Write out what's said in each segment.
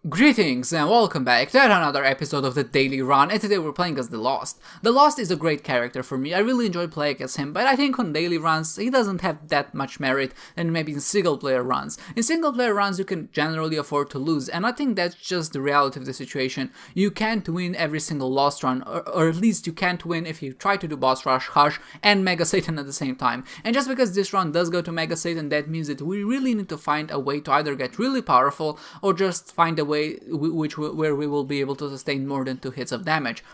Greetings and welcome back to another episode of the Daily Run, and today we're playing as The Lost. The Lost is a great character for me, I really enjoy playing as him, but I think on daily runs he doesn't have that much merit than maybe in single player runs. In single player runs you can generally afford to lose, and I think that's just the reality of the situation. You can't win every single Lost run, or at least you can't win if you try to do Boss Rush, Hush, and Mega Satan at the same time. And just because this run does go to Mega Satan, that means that we really need to find a way to either get really powerful, or just find a way where we will be able to sustain more than 2 hits of damage.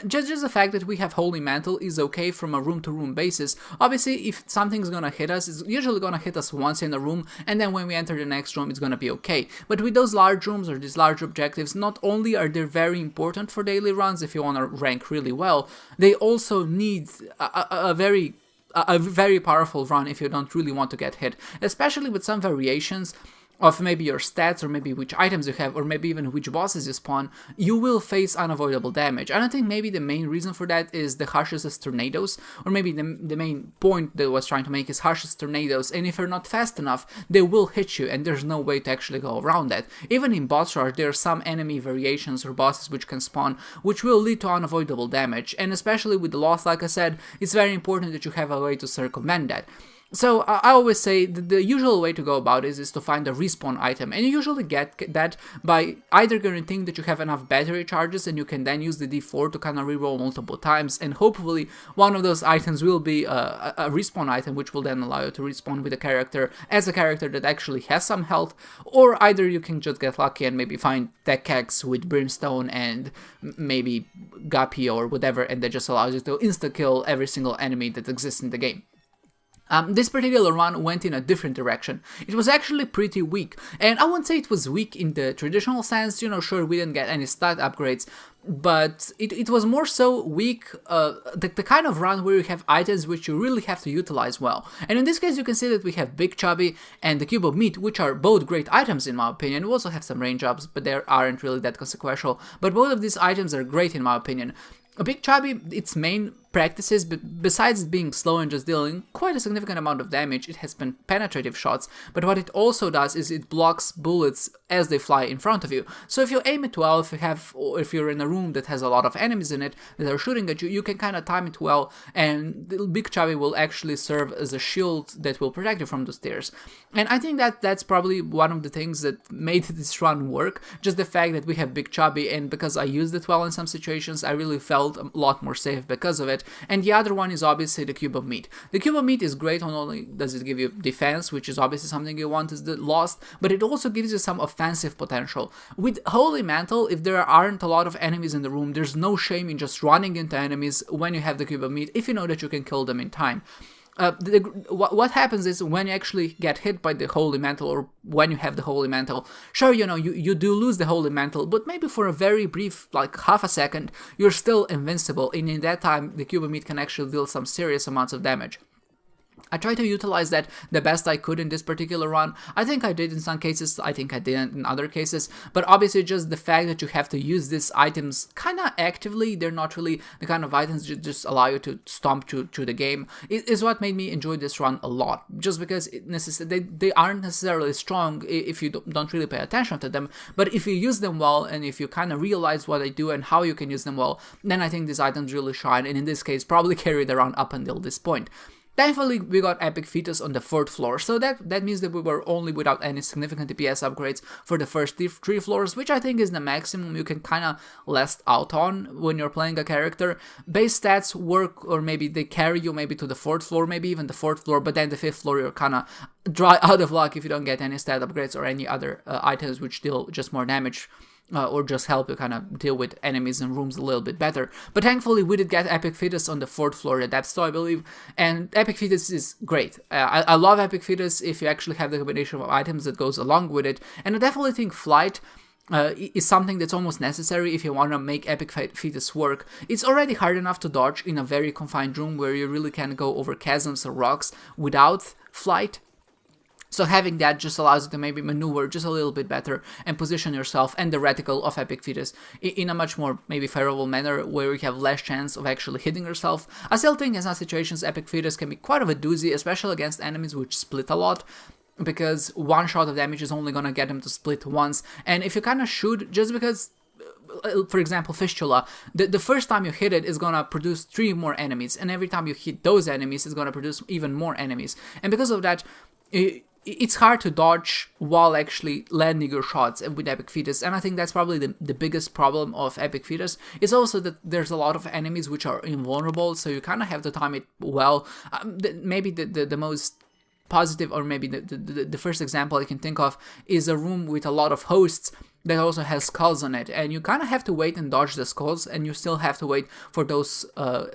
Just the fact that we have Holy Mantle is okay from a room-to-room basis. Obviously, if something's gonna hit us, it's usually gonna hit us once in a room, and then when we enter the next room, it's gonna be okay. But with those large rooms or these large objectives, not only are they very important for daily runs if you wanna rank really well, they also need a very powerful run if you don't really want to get hit, especially with some variations of maybe your stats, or maybe which items you have, or maybe even which bosses you spawn, you will face unavoidable damage. And I think maybe the main reason for that is the Hush's tornadoes, or maybe the main point that I was trying to make is Hush's tornadoes, and if you're not fast enough, they will hit you, and there's no way to actually go around that. Even in Boss Rush, there are some enemy variations or bosses which can spawn, which will lead to unavoidable damage, and especially with the Lost, like I said, it's very important that you have a way to circumvent that. So I always say that the usual way to go about it is to find a respawn item, and you usually get that by either guaranteeing that you have enough battery charges and you can then use the D4 to kind of reroll multiple times, and hopefully one of those items will be a respawn item, which will then allow you to respawn with a character as a character that actually has some health, or either you can just get lucky and maybe find Tech with Brimstone and maybe Guppy or whatever, and that just allows you to insta-kill every single enemy that exists in the game. This particular run went in a different direction. It was actually pretty weak, and I wouldn't say it was weak in the traditional sense, sure, we didn't get any stat upgrades, but it was more so weak, the kind of run where you have items which you really have to utilize well. And in this case you can see that we have Big Chubby and the Cube of Meat, which are both great items in my opinion. We also have some range ups, but they aren't really that consequential, but both of these items are great in my opinion. A Big Chubby, its main practices, but besides it being slow and just dealing quite a significant amount of damage, it has penetrative shots, but what it also does is it blocks bullets as they fly in front of you. So if you aim it well, if you're in a room that has a lot of enemies in it that are shooting at you, you can kind of time it well, and the Big Chubby will actually serve as a shield that will protect you from the stairs. And I think that that's probably one of the things that made this run work, just the fact that we have Big Chubby, and because I used it well in some situations, I really felt a lot more safe because of it. And the other one is obviously the Cube of Meat. The Cube of Meat is great, not only does it give you defense, which is obviously something you want as the Lost, but it also gives you some offensive potential. With Holy Mantle, if there aren't a lot of enemies in the room, there's no shame in just running into enemies when you have the Cube of Meat, if you know that you can kill them in time. What happens is when you actually get hit by the Holy Mantle, or when you have the Holy Mantle, sure, you do lose the Holy Mantle, but maybe for a very brief, like half a second, you're still invincible, and in that time the Cube of Meat can actually deal some serious amounts of damage. I tried to utilize that the best I could in this particular run. I think I did in some cases, I think I didn't in other cases, but obviously just the fact that you have to use these items kind of actively, they're not really the kind of items that just allow you to stomp through the game, is what made me enjoy this run a lot, just because they aren't necessarily strong if you don't really pay attention to them, but if you use them well, and if you kind of realize what they do and how you can use them well, then I think these items really shine, and in this case probably carried around up until this point. Thankfully, we got Epic Fetus on the 4th floor, so that means that we were only without any significant DPS upgrades for the first 3 floors, which I think is the maximum you can kinda last out on when you're playing a character. Base stats work, or maybe they carry you maybe to the 4th floor, maybe even the 4th floor, but then the 5th floor you're kinda dry out of luck if you don't get any stat upgrades or any other items which deal just more damage. Or just help you kind of deal with enemies in rooms a little bit better. But thankfully we did get Epic Fetus on the 4th floor, the depth store I believe, and Epic Fetus is great. I love Epic Fetus if you actually have the combination of items that goes along with it, and I definitely think Flight is something that's almost necessary if you want to make Epic Fetus work. It's already hard enough to dodge in a very confined room where you really can't go over chasms or rocks without Flight. So having that just allows you to maybe maneuver just a little bit better and position yourself and the reticle of Epic Fetus in a much more maybe favorable manner where you have less chance of actually hitting yourself. I still think in some situations Epic Fetus can be quite of a doozy, especially against enemies which split a lot. because one shot of damage is only gonna get him to split once, and if you kind of shoot just because, for example, Fistula, the first time you hit it is gonna produce 3 more enemies, and every time you hit those enemies, it's gonna produce even more enemies, and because of that, it's hard to dodge while actually landing your shots with Epic Fetus, and I think that's probably the biggest problem of Epic Fetus. It's also that there's a lot of enemies which are invulnerable, so you kind of have to time it well. Maybe the most positive, or maybe the first example I can think of, is a room with a lot of hosts that also has skulls on it, and you kind of have to wait and dodge the skulls, and you still have to wait for those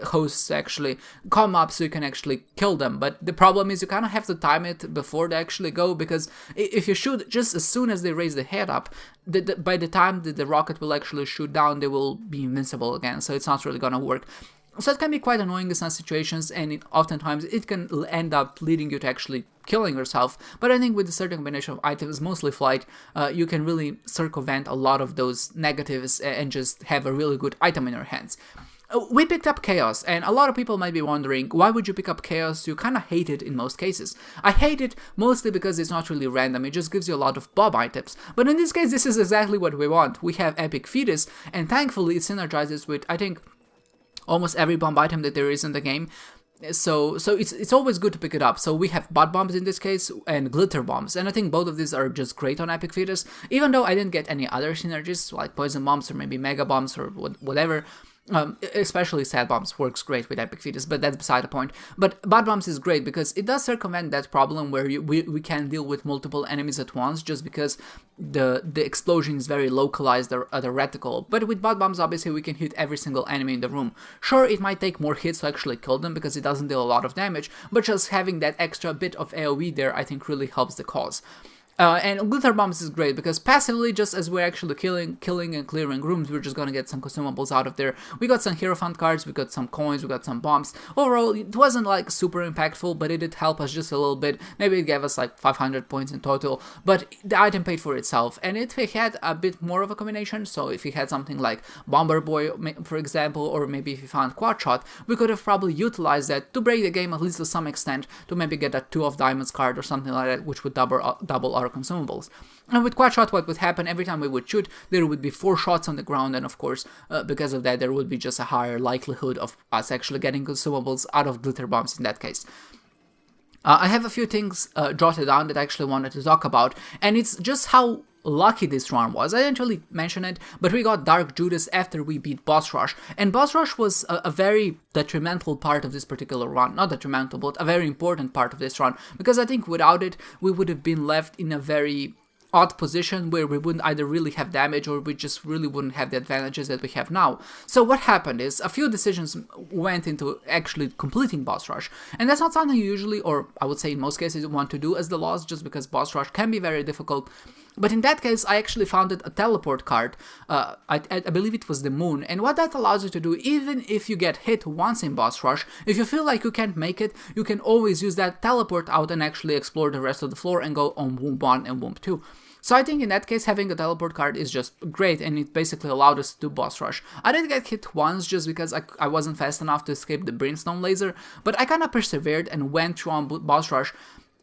hosts to actually come up so you can actually kill them. But the problem is you kind of have to time it before they actually go, because if you shoot just as soon as they raise the head up, by the time the rocket will actually shoot down, they will be invincible again, so it's not really gonna work. So it can be quite annoying in some situations, and oftentimes it can end up leading you to actually killing yourself. But I think with a certain combination of items, mostly flight, you can really circumvent a lot of those negatives and just have a really good item in your hands. We picked up Chaos, and a lot of people might be wondering, why would you pick up Chaos? You kind of hate it in most cases. I hate it mostly because it's not really random, it just gives you a lot of Bob items. But in this case, this is exactly what we want. We have Epic Fetus, and thankfully it synergizes with, I think, almost every bomb item that there is in the game. So it's always good to pick it up. So we have butt bombs in this case and glitter bombs, and I think both of these are just great on Epic Fetus, even though I didn't get any other synergies like poison bombs or maybe mega bombs or whatever. Especially sad bombs works great with Epic Fetus, but that's beside the point. But butt bombs is great because it does circumvent that problem where we can deal with multiple enemies at once, just because the explosion is very localized at a reticle. But with butt bombs, obviously we can hit every single enemy in the room. Sure, it might take more hits to actually kill them because it doesn't deal a lot of damage, but just having that extra bit of AoE there, I think, really helps the cause. And glitter bombs is great because passively, just as we're actually killing and clearing rooms, we're just gonna get some consumables out of there. We got some Hierophant cards, we got some coins, we got some bombs. Overall, it wasn't like super impactful, but it did help us just a little bit. Maybe it gave us like 500 points in total, but the item paid for itself. And if we had a bit more of a combination, so if we had something like Bomber Boy, for example, or maybe if we found Quad Shot, we could have probably utilized that to break the game at least to some extent, to maybe get a 2 of Diamonds card or something like that, which would double our consumables. And with Quad Shot, what would happen every time we would shoot, there would be 4 shots on the ground, and of course, because of that, there would be just a higher likelihood of us actually getting consumables out of glitter bombs in that case. I have a few things jotted down that I actually wanted to talk about, and it's just how lucky this run was. I didn't really mention it, but we got Dark Judas after we beat Boss Rush, and Boss Rush was a very detrimental part of this particular run. Not detrimental, but a very important part of this run, because I think without it, we would have been left in a very odd position where we wouldn't either really have damage or we just really wouldn't have the advantages that we have now. So what happened is a few decisions went into actually completing Boss Rush, and that's not something you usually, or I would say in most cases, you want to do as the loss, just because Boss Rush can be very difficult. But in that case, I actually found a teleport card. I believe it was the Moon, and what that allows you to do, even if you get hit once in Boss Rush, if you feel like you can't make it, you can always use that teleport out and actually explore the rest of the floor and go on Womb 1 and Womb 2. So I think in that case, having a teleport card is just great, and it basically allowed us to do Boss Rush. I did get hit once just because I wasn't fast enough to escape the Brimstone laser, but I kind of persevered and went through on Boss Rush.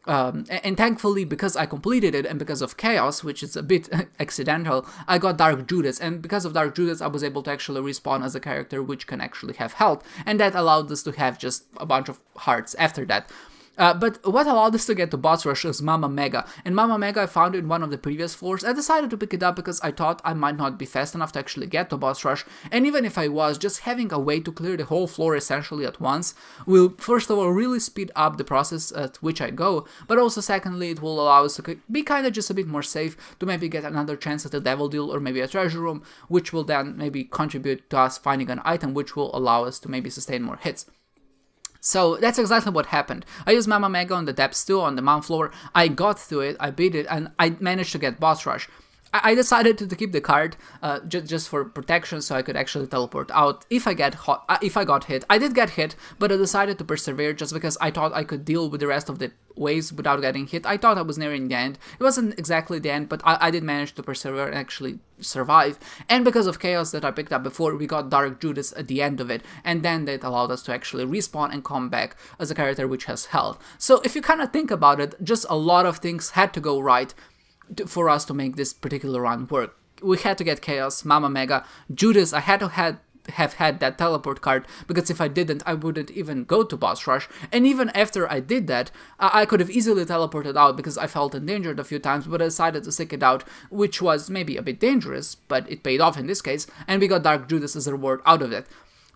And thankfully, because I completed it and because of Chaos, which is a bit accidental, I got Dark Judas, and because of Dark Judas I was able to actually respawn as a character which can actually have health, and that allowed us to have just a bunch of hearts after that. But what allowed us to get to Boss Rush was Mama Mega, and Mama Mega I found in one of the previous floors. I decided to pick it up because I thought I might not be fast enough to actually get to Boss Rush, and even if I was, just having a way to clear the whole floor essentially at once will, first of all, really speed up the process at which I go, but also secondly, it will allow us to be kind of just a bit more safe, to maybe get another chance at a Devil Deal or maybe a Treasure Room, which will then maybe contribute to us finding an item which will allow us to maybe sustain more hits. So that's exactly what happened. I used Mama Mega on the depths too, on the mount floor. I got through it, I beat it, and I managed to get Boss Rush. I decided to keep the card just for protection, so I could actually teleport out if I got hit. I did get hit, but I decided to persevere just because I thought I could deal with the rest of the ways without getting hit. I thought I was nearing the end. It wasn't exactly the end, but I did manage to persevere and actually survive. And because of chaos that I picked up before, we got Dark Judas at the end of it, and then that allowed us to actually respawn and come back as a character which has health. So if you kind of think about it, just a lot of things had to go right for us to make this particular run work. We had to get Chaos, Mama Mega, Judas. I had to have had that teleport card, because if I didn't, I wouldn't even go to boss rush. And even after I did that, I could have easily teleported out because I felt endangered a few times, but I decided to stick it out, which was maybe a bit dangerous, but it paid off in this case, and we got Dark Judas as a reward out of it.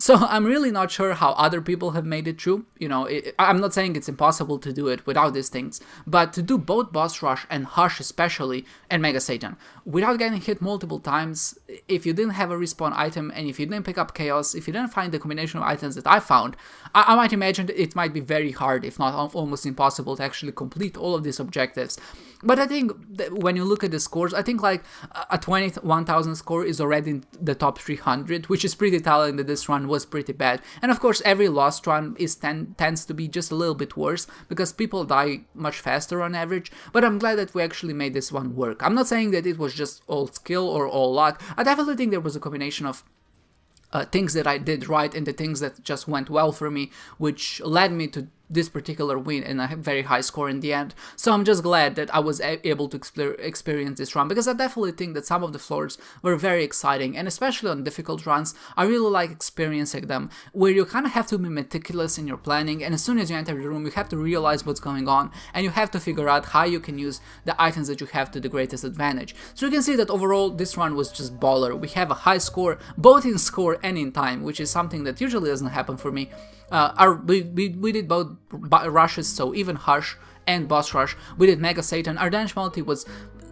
So I'm really not sure how other people have made it through. You know, I'm not saying it's impossible to do it without these things, but to do both Boss Rush and Hush especially, and Mega Satan, without getting hit multiple times, if you didn't have a respawn item, and if you didn't pick up Chaos, if you didn't find the combination of items that I found, I might imagine that it might be very hard, if not almost impossible, to actually complete all of these objectives. But I think that when you look at the scores, I think like a 21,000 score is already in the top 300, which is pretty telling that this run was pretty bad. And of course, every lost run tends to be just a little bit worse, because people die much faster on average. But I'm glad that we actually made this one work. I'm not saying that it was just all skill or all luck. I definitely think there was a combination of things that I did right and the things that just went well for me, which led me to this particular win and a very high score in the end. So I'm just glad that I was able to experience this run, because I definitely think that some of the floors were very exciting, and especially on difficult runs, I really like experiencing them, where you kind of have to be meticulous in your planning, and as soon as you enter the room, you have to realize what's going on, and you have to figure out how you can use the items that you have to the greatest advantage. So you can see that overall, this run was just baller. We have a high score, both in score and in time, which is something that usually doesn't happen for me. We did both rushes, so even Hush and Boss Rush. We did Mega Satan. Our damage penalty was,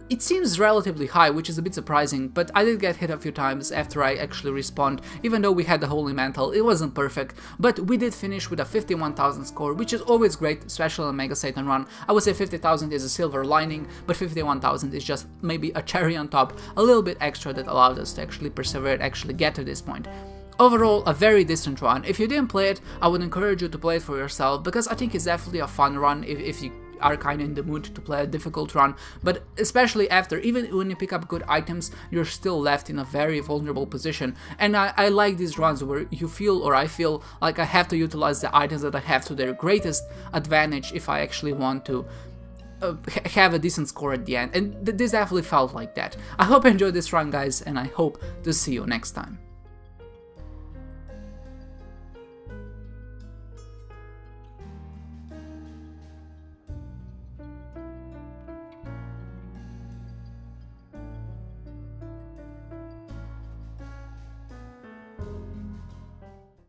it seems relatively high, which is a bit surprising, but I did get hit a few times after I actually respawned. Even though we had the Holy Mantle, it wasn't perfect, but we did finish with a 51,000 score, which is always great, especially on Mega Satan run. I would say 50,000 is a silver lining, but 51,000 is just maybe a cherry on top, a little bit extra that allowed us to actually persevere and actually get to this point. Overall, a very decent run. If you didn't play it, I would encourage you to play it for yourself, because I think it's definitely a fun run if you are kind of in the mood to play a difficult run, but especially after, even when you pick up good items, you're still left in a very vulnerable position. And I like these runs where you feel, or I feel, like I have to utilize the items that I have to their greatest advantage if I actually want to have a decent score at the end, and this definitely felt like that. I hope you enjoyed this run, guys, and I hope to see you next time.